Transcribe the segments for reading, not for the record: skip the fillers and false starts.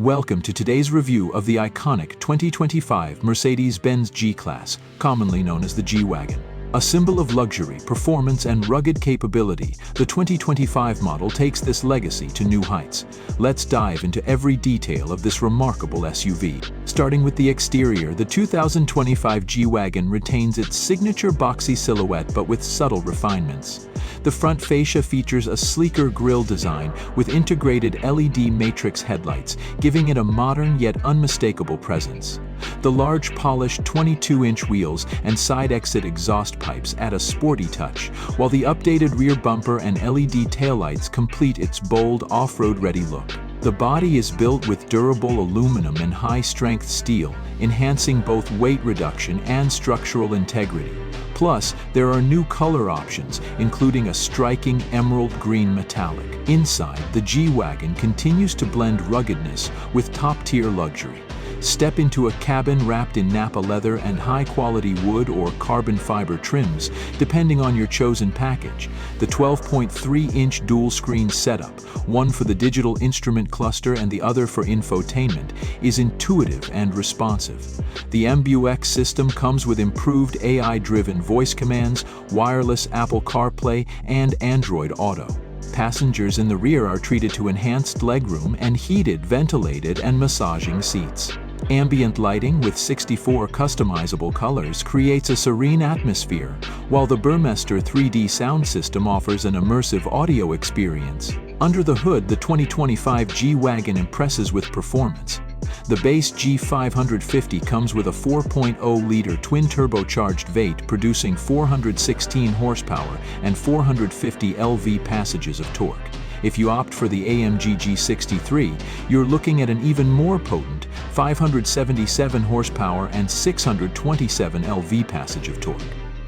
Welcome to today's review of the iconic 2025 Mercedes-Benz G-Class, commonly known as the G-Wagon. A symbol of luxury, performance, and rugged capability, the 2025 model takes this legacy to new heights. Let's dive into every detail of this remarkable SUV. Starting with the exterior, the 2025 G-Wagon retains its signature boxy silhouette but with subtle refinements. The front fascia features a sleeker grille design with integrated LED matrix headlights, giving it a modern yet unmistakable presence. The large polished 22-inch wheels and side exit exhaust pipes add a sporty touch, while the updated rear bumper and LED taillights complete its bold off-road ready look. The body is built with durable aluminum and high-strength steel, enhancing both weight reduction and structural integrity. Plus, there are new color options, including a striking emerald green metallic. Inside, the G-Wagon continues to blend ruggedness with top-tier luxury. Step into a cabin wrapped in Napa leather and high-quality wood or carbon fiber trims, depending on your chosen package. The 12.3-inch dual-screen setup, one for the digital instrument cluster and the other for infotainment, is intuitive and responsive. The MBUX system comes with improved AI-driven voice commands, wireless Apple CarPlay, and Android Auto. Passengers in the rear are treated to enhanced legroom and heated, ventilated, and massaging seats. Ambient lighting with 64 customizable colors creates a serene atmosphere, while the Burmester 3D sound system offers an immersive audio experience. Under the hood, the 2025 G-Wagon impresses with performance. The base G550 comes with a 4.0-liter twin-turbocharged V8 producing 416 horsepower and 450 lv passages of torque. If you opt for the AMG G63, you're looking at an even more potent 577 horsepower and 627 lv passage of torque.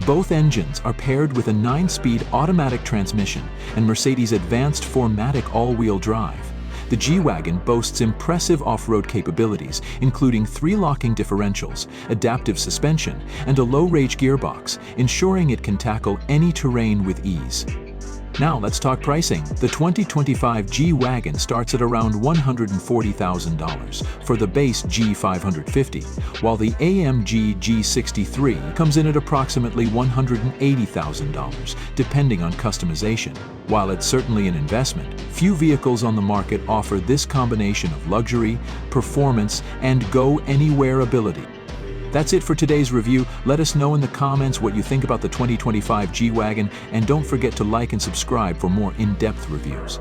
Both engines are paired with a 9-speed automatic transmission and Mercedes' advanced 4MATIC all-wheel drive. The G-Wagon boasts impressive off-road capabilities, including 3 locking differentials, adaptive suspension, and a low-rage gearbox, ensuring it can tackle any terrain with ease. Now let's talk pricing. The 2025 G-Wagon starts at around $140,000 for the base G550, while the AMG G63 comes in at approximately $180,000, depending on customization. While it's certainly an investment, few vehicles on the market offer this combination of luxury, performance, and go-anywhere ability. That's it for today's review. Let us know in the comments what you think about the 2025 G-Wagon, and don't forget to like and subscribe for more in-depth reviews.